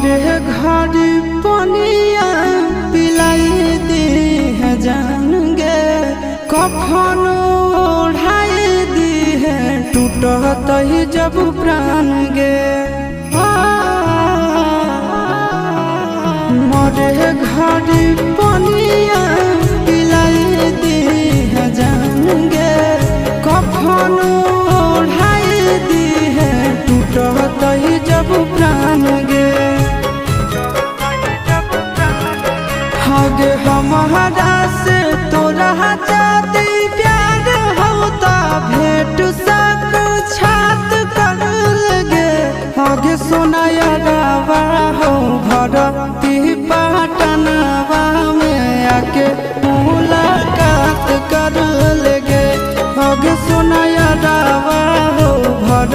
मोरे घर पनिया पिलाई दी है जान गे, कफन ओढ़ाई दी है टूटत ही जब प्राण गे। मोरे घर पनिया पिलाई दी है जान गे, कफन ओढ़ाई दी है टूटत ही जब प्राण गे। हगे हमारा से तोरा जाती प्यार होता भेंट साक्षात कर लगे। हगे सोनाया रावा हो भरती पाटनवा में आके मुलाकात कर लगे। हगे सोनाया रावा हो भर